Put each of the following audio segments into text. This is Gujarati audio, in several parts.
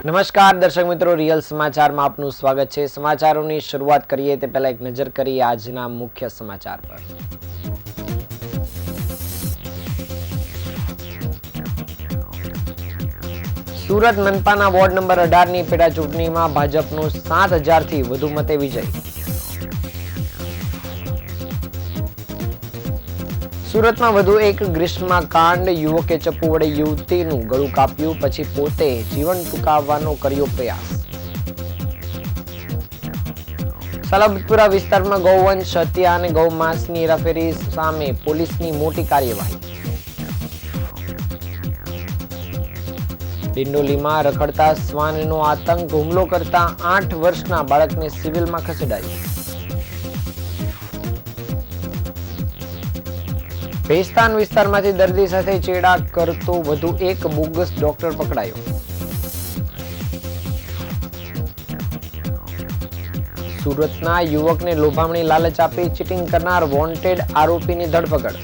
નમસ્કાર દર્શક મિત્રો, રિયલ સમાચારમાં આપનું સ્વાગત છે। સમાચારોની શરૂઆત કરીએ તે પહેલા એક નજર કરીએ આજના મુખ્ય સમાચાર પર। સુરત મનપાના વોર્ડ નંબર 18ની પેટા ચૂંટણીમાં ભાજપનો 7,000થી વધુ મતે વિજય। સુરતમાં વધુ એક ગ્રીષ્મકાંડ, યુવકે ચપ્પુ વડે યુવતીનું ગળું કાપ્યું, પછી પોતે જીવન ટૂંકાવવાનો કર્યો પ્રયાસ। સલાબતપુરા વિસ્તારમાં ગૌવંશ હત્યા અને ગૌમાંસની હેરાફેરી સામે પોલીસની મોટી કાર્યવાહી। ડિંડોલીમાં રખડતા શ્વાનનો આતંક, હુમલો કરતા 8 વર્ષના બાળકને સિવિલમાં ખસેડાયું। ભેસ્તાન વિસ્તારમાંથી દર્દી સાથે ચેડા કરતો વધુ એક બોગસ ડોક્ટર પકડાયો। સુરતના યુવકને લોભામણી લાલચ આપી ચીટિંગ કરનાર વોન્ટેડ આરોપીની ધરપકડ।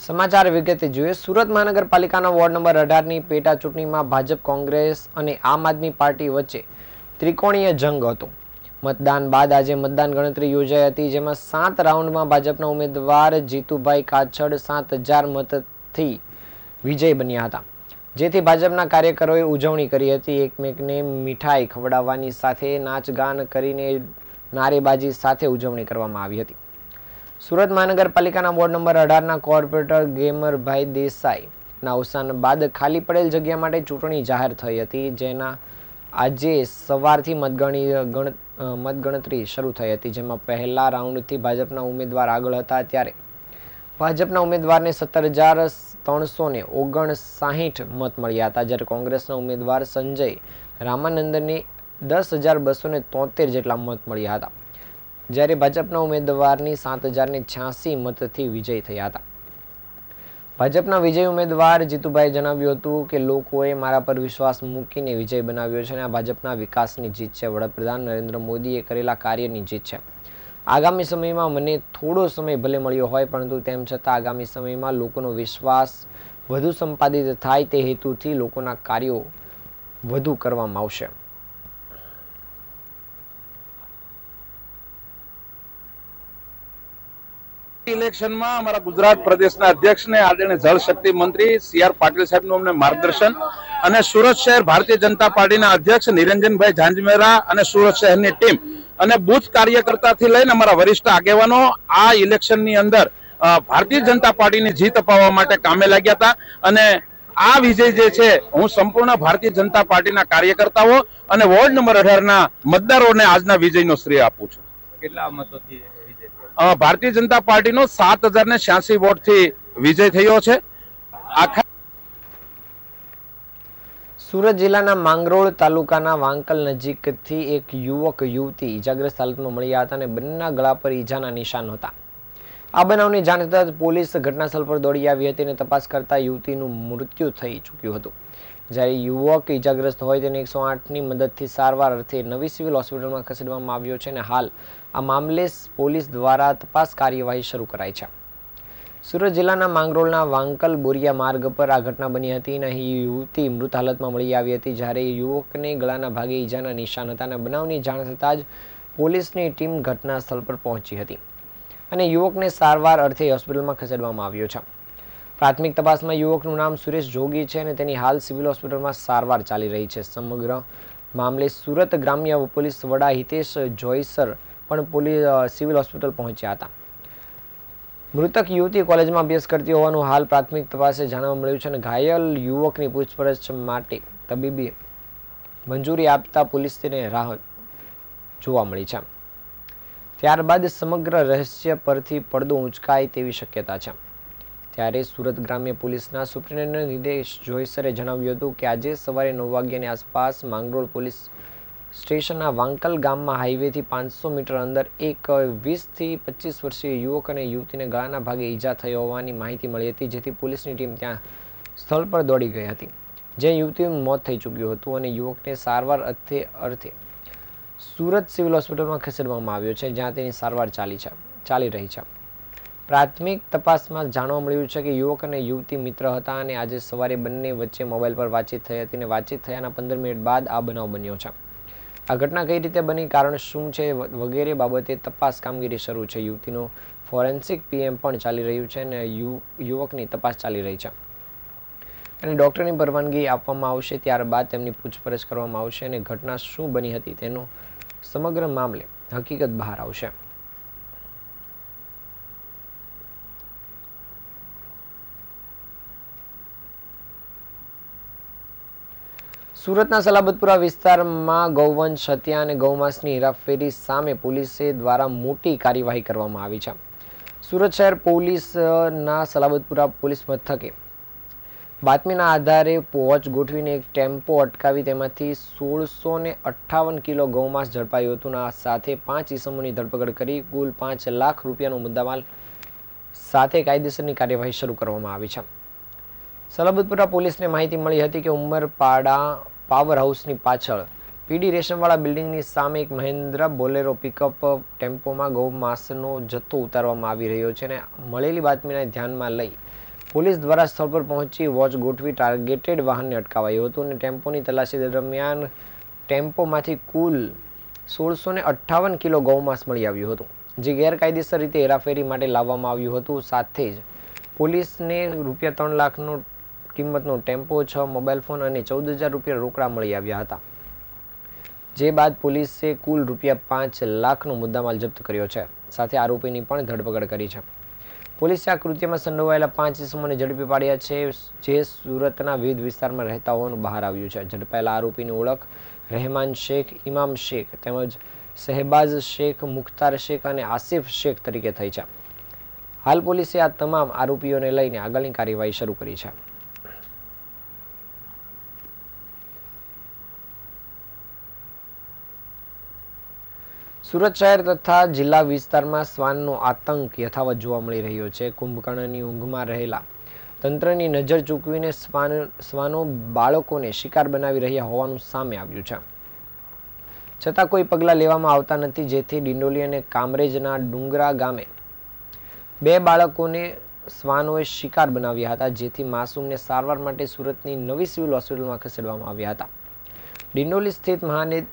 સમાચાર વિગતે જોઈએ। સુરત મહાનગરપાલિકાના વોર્ડ નંબર 18ની પેટા ચૂંટણીમાં ભાજપ, કોંગ્રેસ અને આમ આદમી પાર્ટી વચ્ચે ત્રિકોણીય જંગ હતો। મતદાન બાદ આજે મતદાન ગણતરી યોજાઈ હતી, જેમાં 7 રાઉન્ડમાં ભાજપના ઉમેદવાર જીતુભાઈ કાછડ 7,000 મતથી વિજય બન્યા હતા, જેથી ભાજપના કાર્યકરોએ ઉજવણી કરી હતી। એકમેકને મીઠાઈ ખવડાવવાની સાથે નાચગાન કરીને નારેબાજી સાથે ઉજવણી કરવામાં આવી હતી। સુરત મહાનગરપાલિકાના વોર્ડ નંબર 18ના કોર્પોરેટર ગેમરભાઈ દેસાઈના અવસાન બાદ ખાલી પડેલ જગ્યા માટે ચૂંટણી જાહેર થઈ હતી, જેના આજે સવારથી મતગણતરી શરૂ થઈ હતી, જેમાં પહેલા રાઉન્ડથી ભાજપના ઉમેદવાર આગળ હતા, ત્યારે ભાજપના ઉમેદવારને 17,359 મત મળ્યા હતા, જ્યારે કોંગ્રેસના ઉમેદવાર સંજય રામાનંદને 10,273 જેટલા મત મળ્યા હતા, જ્યારે ભાજપના ઉમેદવારની 7,086 મતથી વિજય થયા હતા। ભાજપના વિજય ઉમેદવાર જીતુભાઈએ જણાવ્યું હતું કે લોકોએ મારા પર વિશ્વાસ મૂકીને વિજય બનાવ્યો છે અને આ ભાજપના વિકાસની જીત છે, વડાપ્રધાન નરેન્દ્ર મોદીએ કરેલા કાર્યની જીત છે। આગામી સમયમાં મને થોડો સમય ભલે મળ્યો હોય, પરંતુ તેમ છતાં આગામી સમયમાં લોકોનો વિશ્વાસ વધુ સંપાદિત થાય તે હેતુથી લોકોના કાર્યો વધુ કરવામાં આવશે। ઇલેક્શનમાં અમારા ગુજરાત પ્રદેશના અધ્યક્ષને આદરણીય જળ શક્તિ મંત્રી સી.આર. પાટીલ સાહેબનું અમને માર્ગદર્શન અને સુરત શહેર ભારતીય જનતા પાર્ટીના અધ્યક્ષ નિરંજનભાઈ ઝાંઝમેરા અને સુરત શહેરની ટીમ અને બુથ કાર્યકર્તાથી લઈને અમારા વરિષ્ઠ આગેવાનો આ ઇલેક્શનની અંદર ભારતીય જનતા પાર્ટીની જીત અપાવવા માટે કામે લાગ્યા હતા અને આ વિજય જે છે હું સંપૂર્ણ ભારતીય જનતા પાર્ટીના કાર્યકર્તાઓ અને વોર્ડ નંબર 18ના મતદારોને આજના વિજયનો શ્રેય આપું છું। કેટલા મતોથી ભારતીય જનતા પાર્ટીનો 7,086 વોટથી વિજય થયો છે। સુરત જિલ્લાના માંગરોળ તાલુકાના વાંકલ નજીકથી એક યુવક યુવતી ઈજાગ્રસ્ત હાલતમાં મળ્યા હતા અને બંનેના ગળા પર ઈજાના નિશાન હતા। આ બનાવની જાણ થતાં પોલીસ ઘટનાસ્થળ પર દોડી આવી હતી અને તપાસ કરતા યુવતીનું મૃત્યુ થઈ ચૂક્યું હતું, જ્યારે યુવક ઈજાગ્રસ્ત હોય તેને 108ની મદદથી સારવાર અર્થે નવી સિવિલ હોસ્પિટલમાં ખસેડવામાં આવ્યો છે અને હાલ આ મામલે પોલીસ દ્વારા તપાસ કાર્યવાહી શરૂ કરાઈ છે। સુરત જિલ્લાના માંગરોળના વાંકલ બોરિયા માર્ગ પર આ ઘટના બની હતી અને અહીં યુવતી મૃત હાલતમાં મળી આવી હતી, જ્યારે યુવકને ગળાના ભાગે ઈજાના નિશાન હતા અને બનાવની જાણ થતાં જ પોલીસની ટીમ ઘટના સ્થળ પર પહોંચી હતી અને યુવકને સારવાર અર્થે હોસ્પિટલમાં ખસેડવામાં આવ્યો છે। પ્રાથમિક તપાસમાં યુવકનું નામ સુરેશ જોગી છે અને તેની હાલ સિવિલ હોસ્પિટલમાં સારવાર ચાલી રહી છે। સમગ્ર મામલે સુરત ગ્રામ્ય પોલીસ વડા હિતેશ જોઈસર પણ સિવિલ હોસ્પિટલ પહોંચ્યા હતા। મૃતક યુવતી કોલેજમાં અભ્યાસ કરતી હોવાનું હાલ પ્રાથમિક તપાસે જાણવા મળ્યું છે અને ઘાયલ યુવકની પૂછપરછ માટે તબીબી મંજૂરી આપતા પોલીસને રાહ જોવા મળી છે। ત્યારબાદ સમગ્ર રહસ્ય પરથી પડદો ઊંચકાય તેવી શક્યતા છે। ત્યારે સુરત ગ્રામ્ય પોલીસના સુપ્રિન્ટેન્ડન્ટ નિદેશ જોઈસરે જણાવ્યું હતું કે આજે સવારે 9 વાગ્યાની આસપાસ માંગરોળ પોલીસ સ્ટેશનના વાંકલ ગામમાં હાઈવેથી 500 મીટર અંદર એક 20થી 25 વર્ષીય યુવક અને યુવતીને ગળાના ભાગે ઈજા થઈ હોવાની માહિતી મળી હતી, જેથી પોલીસની ટીમ ત્યાં સ્થળ પર દોડી ગઈ હતી, જ્યાં યુવતીનું મોત થઈ ચૂક્યું હતું અને યુવકને સારવાર અર્થે સુરત સિવિલ હોસ્પિટલમાં ખસેડવામાં આવ્યો છે, જ્યાં તેની સારવાર ચાલી છે। ચાલી રહી છે. પ્રાથમિક તપાસમાં જાણવા મળ્યું છે કે યુવક અને યુવતી મિત્ર હતા અને આજે સવારે બંને વચ્ચે મોબાઈલ પર વાતચીત થઈ હતી અને વાતચીત થયાના 15 મિનિટ બાદ આ બનાવ બન્યો છે. આ ઘટના કઈ રીતે બની, કારણ શું છે વગેરે બાબતે તપાસ કામગીરી શરૂ છે. યુવતીનું ફોરેન્સિક પીએમ પણ ચાલી રહ્યું છે અને યુવકની તપાસ ચાલી રહી છે અને ડોક્ટરની પરવાનગી આપવામાં આવશે. ત્યારબાદ તેમની પૂછપરછ કરવામાં આવશે અને ઘટના શું બની હતી તેનું સમગ્ર મામલે હકીકત બહાર આવશે. સુરતના સલાબતપુરા વિસ્તારમાં ગૌવંશ હત્યા અને ગૌમાંસની હેરાફેરી સામે પોલીસે દ્વારા મોટી કાર્યવાહી કરવામાં આવી છે. સુરત શહેર પોલીસના સલાબતપુરા પોલીસ મથકે બાતમીના આધારે વોચ ગોઠવીને એક ટેમ્પો અટકાવી તેમાંથી 1658 કિલો ગૌમાંસ ઝડપાયું હતું. આ સાથે 5 ઇસમોની ધરપકડ કરી કુલ 5 લાખ રૂપિયાનો મુદ્દામાલ સાથે કાયદેસરની કાર્યવાહી શરૂ કરવામાં આવી છે. સલાબતપુરા પોલીસને માહિતી મળી હતી કે ઉમરપાડા પાવર હાઉસની પાછળ પીડી રેશમવાળા બિલ્ડિંગની સામે એક મહિન્દ્રા બોલેરો પિકઅપ ટેમ્પોમાં ગૌમાંસનો જથ્થો ઉતારવામાં આવી રહ્યો છે અને મળેલી બાતમીને ધ્યાનમાં લઈ પોલીસ દ્વારા સ્થળ પર પહોંચી વોચ ગોઠવી ટાર્ગેટેડ વાહનને અટકાવાયું હતું અને ટેમ્પોની તલાશી દરમિયાન ટેમ્પોમાંથી કુલ 1658 કિલો ગૌમાંસ મળી આવ્યું હતું, જે ગેરકાયદેસર રીતે હેરાફેરી માટે લાવવામાં આવ્યું હતું. સાથે જ પોલીસને ₹3 લાખનો કિંમતનો ટેમ્પો, 6 મોબાઈલ ફોન અને 14,000 રૂપિયા રોકડા મળી આવ્યા હતા. જે બાદ પોલીસે કુલ ₹5 લાખનો મુદ્દામાલ જપ્ત કર્યો છે. સાથે આરોપીની પણ ધરપકડ કરી છે. પોલીસે આ કૃત્યમાં સંડોવાયેલા 5 ઇસમોને ઝડપી પાડ્યા છે, જે સુરતના વિવિધ વિસ્તારમાં રહેતા હોવાનું બહાર આવ્યું છે. ઝડપાયેલા આરોપીની ઓળખ રહેમાન શેખ, ઇમામ શેખ તેમજ શહેબાઝ શેખ, મુખ્તાર શેખ અને આસિફ શેખ તરીકે થઈ છે. હાલ પોલીસે આ તમામ આરોપીઓને લઈને આગળની કાર્યવાહી શરૂ કરી છે. સુરત શહેર તથા જિલ્લા વિસ્તારમાં શ્વાનનો આતંક યથાવત જોવા મળી રહ્યો છે. કુંભકર્ણની ઊંઘમાં રહેલા તંત્રની નજર ચૂકવીને શ્વાનો બાળકોને શિકાર બનાવી રહ્યા હોવાનું સામે આવ્યું છે. છતાં કોઈ પગલાં લેવામાં આવતા નથી, જેથી ડિંડોલી અને કામરેજના ડુંગરા ગામે 2 બાળકોને શ્વાનોએ શિકાર બનાવ્યા હતા, જેથી માસૂમને સારવાર માટે સુરતની નવી સિવિલ હોસ્પિટલમાં ખસેડવામાં આવ્યા હતા. ડિંડોલી સ્થિત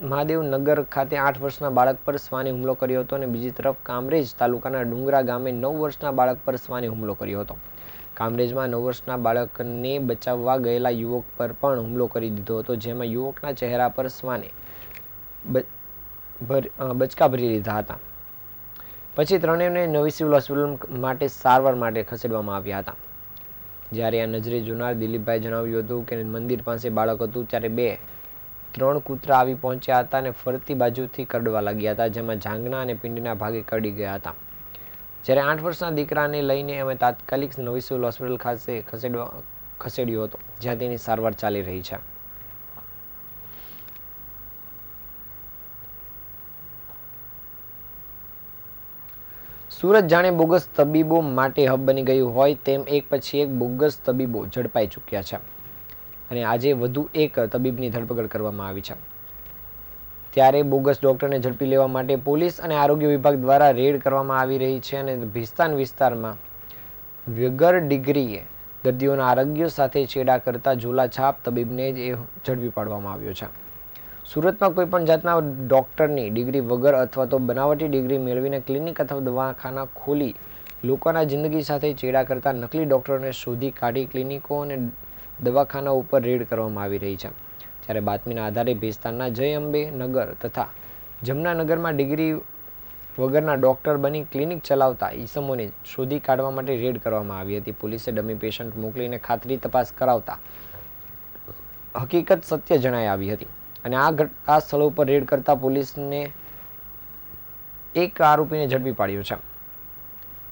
મહાદેવ નગર ખાતે 8 વર્ષના બાળક પર શ્વાને હુમલો કર્યો હતો અને બીજી તરફ કામરેજ તાલુકાના ડુંગરા ગામે 9 વર્ષના બાળક પર શ્વાને હુમલો કર્યો હતો. કામરેજમાં 9 વર્ષના બાળકને બચાવવા ગયેલા યુવક પર પણ હુમલો કરી દીધો હતો, જેમાં યુવકના ચહેરા પર શ્વાને બચકા ભરી લીધા હતા. પછી ત્રણેયને નવી સિવિલ હોસ્પિટલ માટે સારવાર માટે ખસેડવામાં આવ્યા હતા. જ્યારે આ નજરે જોનાર દિલીપભાઈ જણાવ્યું હતું કે મંદિર પાસે બાળક હતું ત્યારે 3 કૂતરા આવી પહોંચ્યા હતા અને ફરતી બાજુથી કરડવા લાગ્યા હતા, જેમાં જાંઘના અને પીંડના ભાગે કરડી ગયા હતા. જ્યારે 8 વર્ષના દીકરાને લઈને અમે તાત્કાલિક નવી સિવિલ હોસ્પિટલ ખાતે ખસેડ્યો હતો, જ્યાં તેની સારવાર ચાલી રહી છે. સુરત જાણે બોગસ તબીબો માટે હબ બની ગયું હોય તેમ એક પછી એક બોગસ તબીબો ઝડપાઈ ચૂક્યા છે અને આજે વધુ એક તબીબની ધરપકડ કરવામાં આવી છે. ત્યારે બોગસ ડોક્ટરને ઝડપી લેવા માટે પોલીસ અને આરોગ્ય વિભાગ દ્વારા રેડ કરવામાં આવી રહી છે અને ભિસ્તાન વિસ્તારમાં વગર ડિગ્રીએ દર્દીઓના આરોગ્ય સાથે ચેડા કરતા ઝોલાછાપ તબીબને ઝડપી પાડવામાં આવ્યો છે. સુરતમાં કોઈપણ જાતના ડોક્ટરની ડિગ્રી વગર અથવા તો બનાવટી ડિગ્રી મેળવીને ક્લિનિક અથવા દવાખાના ખોલી લોકોના જિંદગી સાથે ચેડા કરતા નકલી ડોક્ટરોને શોધી કાઢી ક્લિનિકો અને દવાખાના ઉપર રેડ કરવામાં આવી રહી છે. ત્યારે બાતમીના આધારે ભેસ્તાનના જય અંબે નગર તથા જમનાનગરમાં ડિગ્રી વગરના ડોક્ટર બની ક્લિનિક ચલાવતા ઈસમોને શોધી કાઢવા માટે રેડ કરવામાં આવી હતી. પોલીસે ડમી પેશન્ટ મોકલીને ખાતરી તપાસ કરાવતા હકીકત સત્ય જણાઈ આવી હતી અને આ સ્થળો પર રેડ કરતા પોલીસને એક આરોપીને ઝડપી પાડ્યો છે.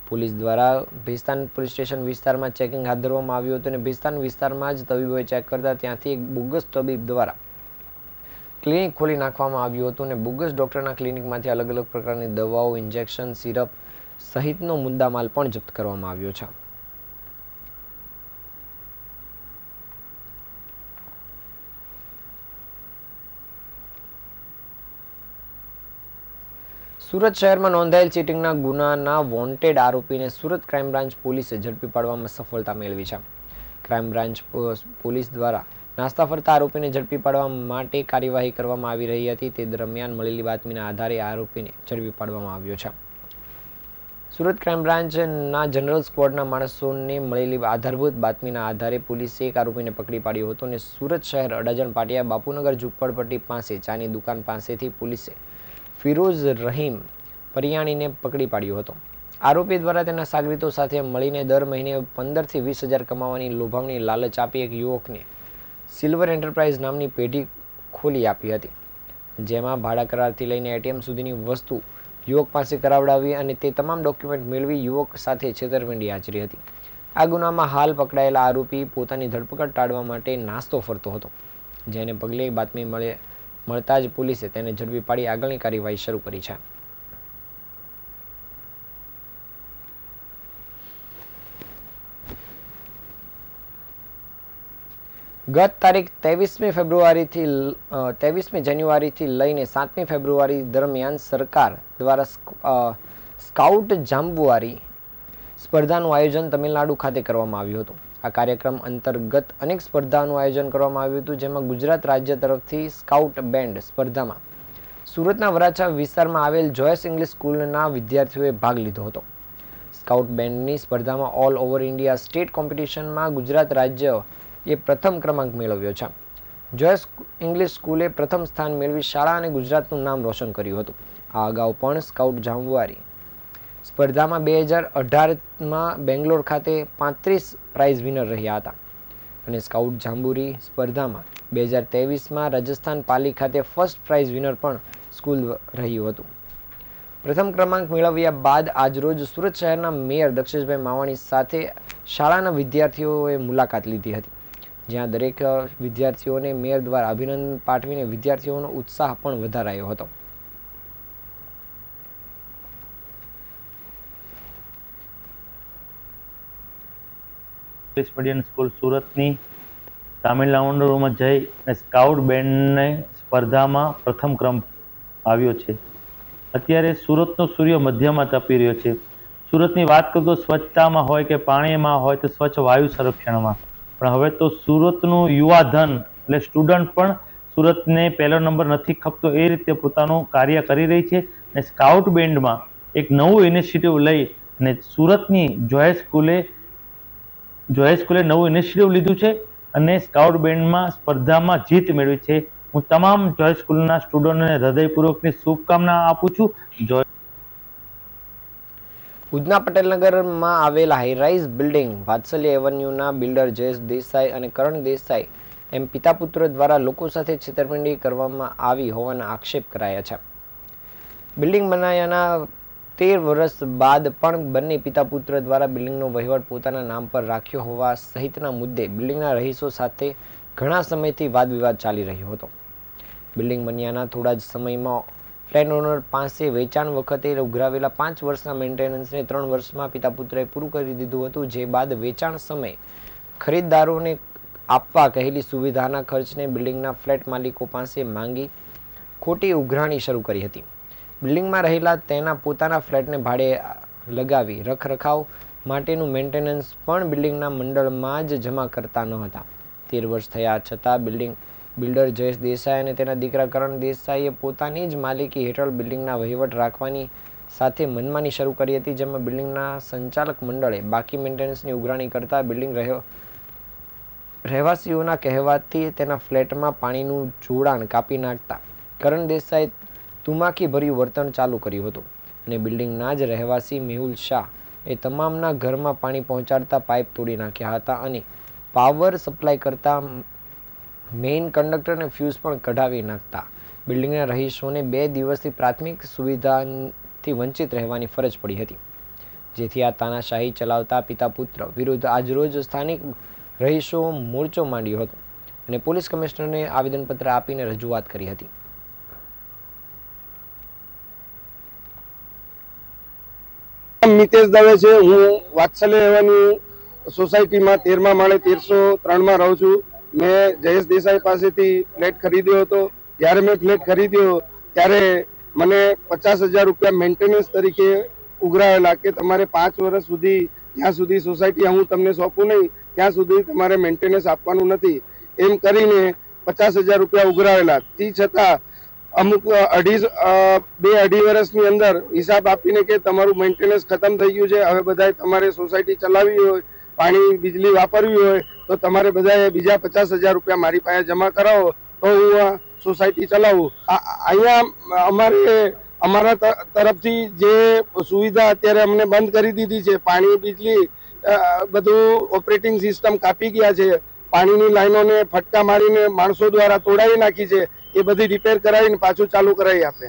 પોલીસ દ્વારા ભેસ્તાન પોલીસ સ્ટેશન વિસ્તારમાં ચેકિંગ હાથ ધરવામાં આવ્યું હતું અને ભેસ્તાન વિસ્તારમાં જ તબીબોએ ચેક કરતા ત્યાંથી એક બોગસ તબીબ દ્વારા ક્લિનિક ખોલી નાખવામાં આવ્યું હતું અને બોગસ ડોક્ટરના ક્લિનિકમાંથી અલગ અલગ પ્રકારની દવાઓ, ઇન્જેક્શન, સિરપ સહિતનો મુદ્દામાલ પણ જપ્ત કરવામાં આવ્યો છે. સુરત શહેરમાં નોંધાયેલ ચીટિંગના ગુનાના વોન્ટેડ આરોપીને સુરત ક્રાઇમ બ્રાન્ચ પોલીસે ઝડપી પાડવામાં સફળતા મેળવી છે. ક્રાઇમ બ્રાન્ચ પોલીસ દ્વારા નાસ્તા ફરતા આરોપીને ઝડપી પાડવા માટે કાર્યવાહી કરવામાં આવી રહી હતી. તે દરમિયાન મળેલી બાતમીના આધારે આરોપીને ઝડપી પાડવામાં આવ્યો છે. સુરત ક્રાઇમ બ્રાન્ચના જનરલ સ્ક્વોડના માણસોને મળેલી આધારભૂત બાતમીના આધારે પોલીસે એક આરોપીને પકડી પાડ્યો હતો અને સુરત શહેર અડાજણ પાટિયા બાપુનગર ઝુંપડપટ્ટી પાસે ચાની દુકાન પાસેથી પોલીસે ફિરોઝ રહીમ પરિયાણીને પકડી પાડ્યો હતો. આરોપી દ્વારા તેના સાગરીતો સાથે મળીને દર મહિને 15 થી 20,000 કમાવાની લોભામણી લાલચ આપી એક યુવકને સિલ્વર એન્ટરપ્રાઇઝ નામની પેઢી ખોલી આપી હતી, જેમાં ભાડા કરારથી લઈને એટીએમ સુધીની વસ્તુ યુવક પાસે કરાવડાવી અને તે તમામ ડોક્યુમેન્ટ મેળવી યુવક સાથે છેતરપિંડી આચરી હતી. આ ગુનામાં હાલ પકડાયેલા આરોપી પોતાની ધરપકડ ટાળવા માટે નાસ્તો ફરતો હતો, જેને પગલે બાતમી મળતા જ પોલીસે તેને ઝડપી પાડી આગળની કાર્યવાહી શરૂ કરી છે. ગત તારીખ 23મી જાન્યુઆરીથી લઈને 7મી ફેબ્રુઆરી દરમિયાન સરકાર દ્વારા સ્કાઉટ જાંબુવારી સ્પર્ધાનું આયોજન તમિલનાડુ ખાતે કરવામાં આવ્યું હતું. આ કાર્યક્રમ અંતર્ગત અનેક સ્પર્ધાનું આયોજન કરવામાં આવ્યું હતું, જેમાં ગુજરાત રાજ્ય તરફથી સ્કાઉટ બેન્ડ સ્પર્ધામાં સુરતના વરાછા વિસ્તારમાં આવેલ જોયસ ઇંગ્લિશ સ્કૂલના વિદ્યાર્થીઓએ ભાગ લીધો હતો. સ્કાઉટ બેન્ડની સ્પર્ધામાં ઓલ ઓવર ઇન્ડિયા સ્ટેટ કોમ્પિટિશનમાં ગુજરાત રાજ્ય એ પ્રથમ ક્રમાંક મેળવ્યો છે. જોયસ ઇંગ્લિશ સ્કૂલે પ્રથમ સ્થાન મેળવી શાળા અને ગુજરાતનું નામ રોશન કર્યું હતું. આ અગાઉ પણ સ્કાઉટ જાંબુવારી સ્પર્ધામાં 2018માં બેંગ્લોર ખાતે 35 પ્રાઇઝ વિનર રહ્યા હતા અને સ્કાઉટ જાંબુરી સ્પર્ધામાં 2023માં રાજસ્થાન પાલી ખાતે ફર્સ્ટ પ્રાઇઝ વિનર પણ સ્કૂલ રહ્યું હતું. પ્રથમ ક્રમાંક મેળવ્યા બાદ આજરોજ સુરત શહેરના મેયર દક્ષેશભાઈ માવાણી સાથે શાળાના વિદ્યાર્થીઓએ મુલાકાત લીધી હતી, જ્યાં દરેક વિદ્યાર્થીઓને મેયર દ્વારા અભિનંદન પાઠવીને વિદ્યાર્થીઓનો ઉત્સાહ પણ વધારાયો હતો. ઇંગ્લિશ મીડિયમ સ્કૂલ સુરતની તામિલનાડુમાં જઈ અને સ્કાઉટ બેન્ડને સ્પર્ધામાં પ્રથમ ક્રમ આવ્યો છે. અત્યારે સુરતનો સૂર્ય મધ્યમાં તપી રહ્યો છે. સુરતની વાત કરું તો સ્વચ્છતામાં હોય કે પાણીમાં હોય તો સ્વચ્છ વાયુ સંરક્ષણમાં, પણ હવે તો સુરતનું યુવાધન એટલે સ્ટુડન્ટ પણ સુરતને પહેલો નંબર નથી ખપતો એ રીતે પોતાનું કાર્ય કરી રહી છે. અને સ્કાઉટ બેન્ડમાં એક નવું ઇનિશિયેટિવ લઈ અને સુરતની જોયસ સ્કૂલે નવું ઇનિશિયેટિવ લીધું છે અને સ્કાઉટ બેન્ડમાં સ્પર્ધામાં જીત મેળવી છે. હું તમામ જોયસ સ્કૂલના સ્ટુડન્ટોને હૃદયપૂર્વકની શુભકામના આપું છું. ઉધના પટેલનગરમાં આવેલા હાઈરાઇઝ બિલ્ડિંગ વાત્સલ્ય એવન્યુના બિલ્ડર જયેશ દેસાઈ અને કરણ દેસાઈ એમ પિતા પુત્ર દ્વારા લોકો સાથે છેતરપિંડી કરવામાં આવી હોવાના આક્ષેપ કરાયા છે. બિલ્ડિંગ બનાવ્યાના 13 વર્ષ બાદ પણ બંને પિતા પુત્ર દ્વારા બિલ્ડિંગનો વહીવટ પોતાના નામ પર રાખ્યો હોવા સહિતના મુદ્દે બિલ્ડિંગના રહીશો સાથે ઘણા સમયથી વાદ વિવાદ ચાલી રહ્યો હતો. બિલ્ડિંગ બન્યાના થોડા જ સમયમાં ફ્લેટ ઓનર પાસે વેચાણ વખતે ઉઘરાવેલા 5 વર્ષના મેન્ટેનન્સને 3 વર્ષમાં પિતા પુત્રએ પૂરું કરી દીધું હતું, જે બાદ વેચાણ સમયે ખરીદદારોને આપવા કહેલી સુવિધાના ખર્ચને બિલ્ડિંગના ફ્લેટ માલિકો પાસે માંગી ખોટી ઉઘરાણી શરૂ કરી હતી. બિલ્ડિંગમાં રહેલા તેના પોતાના ફ્લેટને ભાડે લગાવી રખરખાવ માટેનું મેન્ટેનન્સ પણ બિલ્ડિંગના મંડળમાં જ જમા કરતા ન હતા. 13 વર્ષ થયા છતાં બિલ્ડર જયેશ દેસાઈ અને તેના દીકરા કરણ દેસાઈએ પોતાની જ માલિકી હેઠળ બિલ્ડિંગના વહીવટ રાખવાની સાથે મનમાની શરૂ કરી હતી, જેમાં બિલ્ડિંગના સંચાલક મંડળે બાકી મેન્ટેનન્સની ઉઘરાણી કરતા બિલ્ડિંગ રહેવાસીઓના કહેવાથી તેના ફ્લેટમાં પાણીનું જોડાણ કાપી નાખતા કરણ દેસાઈ તુમાકી ભર્યું વર્તન ચાલુ કર્યું હતું અને બિલ્ડિંગના જ રહેવાસી મેહુલ શાહ એ તમામના ઘરમાં પાણી પહોંચાડતા પાઇપ તોડી નાખ્યા હતા અને પાવર સપ્લાય કરતા મેઇન કંડક્ટર અને ફ્યુઝ પણ કઢાવી નાખતા બિલ્ડિંગના રહીશોને 2 દિવસથી પ્રાથમિક સુવિધાથી વંચિત રહેવાની ફરજ પડી હતી, જેથી આ તાનાશાહી ચલાવતા પિતા પુત્ર વિરુદ્ધ આજરોજ સ્થાનિક રહીશો મોરચો માંડ્યો હતો અને પોલીસ કમિશનરને આવેદનપત્ર આપીને રજૂઆત કરી હતી. મિતેશ દવે છે. હું વાત્સલ્ય એવન્યુ સોસાયટીમાં 13મા માળે 1303માં રહું છું. મેં જયેશ દેસાઈ પાસેથી ફ્લેટ ખરીદ્યો હતો. જ્યારે મેં ફ્લેટ ખરીદ્યો ત્યારે મને 50,000 રૂપિયા મેન્ટેનન્સ તરીકે ઉઘરાવેલા કે તમારે 5 વર્ષ સુધી જ્યાં સુધી સોસાયટી હું તમને સોંપું નહીં ત્યાં સુધી તમારે મેન્ટેનન્સ આપવાનું નથી એમ કરીને 50,000 રૂપિયા ઉઘરાવેલા. તે છતાં અમુક બે અઢી વર્ષની અંદર હિસાબ આપીને કે તમારું મેન્ટેનન્સ ખતમ થઈ ગયું છે, હવે બધાએ તમારે સોસાયટી ચલાવવી હોય, પાણી વીજળી વાપરવી હોય તો તમારે બધાએ બીજા 50,000 રૂપિયા મારી પાસે જમા કરાવો તો હું આ સોસાયટી ચલાવું. અહીંયા અમારા તરફથી જે સુવિધા અત્યારે અમને બંધ કરી દીધી છે, પાણી વીજળી બધું ઓપરેટિંગ સિસ્ટમ કાપી ગયા છે, પાણીની લાઈનોને ફટકા મારીને માણસો દ્વારા તોડાવી નાખી છે, એ બધી રિપેર કરાવીને પાછું ચાલુ કરાવી આપે.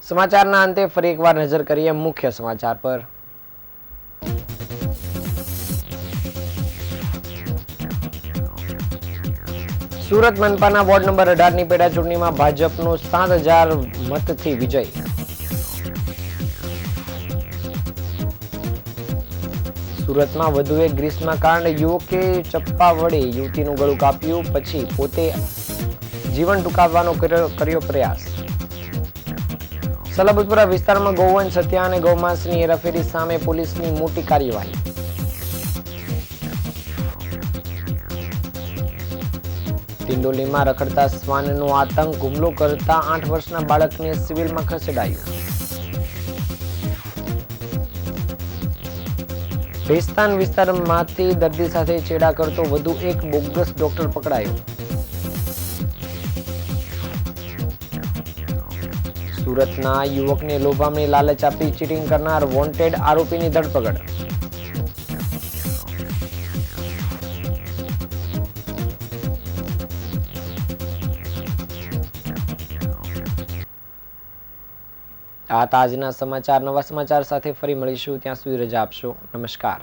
સમાચારના અંતે ફરી એકવાર નજર કરીએ મુખ્ય સમાચાર પર. સુરત મનપાના વોર્ડ નંબર 18ની પેટા ચૂંટણીમાં ભાજપનો 7,000 મતથી વિજય. સુરતમાં વધુ એક ગ્રીષ્મકાંડ. યુવકે ચપ્પા વડે યુવતીનું ગળું કાપ્યું, પછી પોતે જીવન ટૂંકાવવાનો કર્યો પ્રયાસ. સલાબતપુરા વિસ્તારમાં ગૌવંશ હત્યા અને ગૌમાંસની હેરાફેરી સામે પોલીસની મોટી કાર્યવાહી. ડિંડોલીમાં રખડતા શ્વાનનો આતંક. હુમલો કરતા 8 વર્ષના બાળકને સિવિલમાં ખસેડાયું. ભેસ્તાન વિસ્તારમાંથી દર્દી સાથે ચેડા કરતો વધુ એક બોગસ ડોક્ટર પકડાયો. સુરતના યુવકને લોભામણી લાલચ આપી ચીટિંગ કરનાર વોન્ટેડ આરોપીની ધરપકડ. આ તાજના સમાચાર. નવા સમાચાર સાથે ફરી મળીશું. ત્યાં સુધી રજા આપશો. નમસ્કાર.